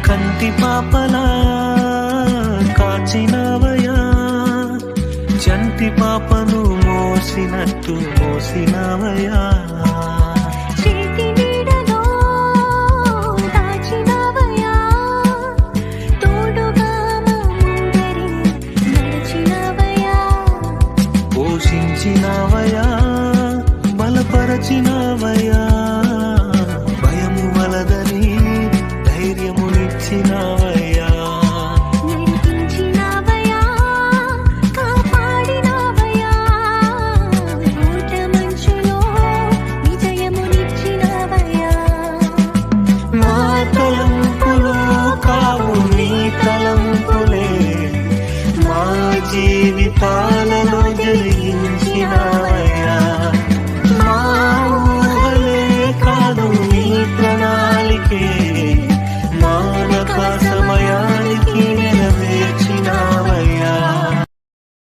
కంటి పాపలా కాచినవయా, చంటి పాపను మోసినట్టు మోసినవయా. పోషించినవయా, బలపరచినవయా, భయము వలదని ధైర్యమునిచ్చినవయా.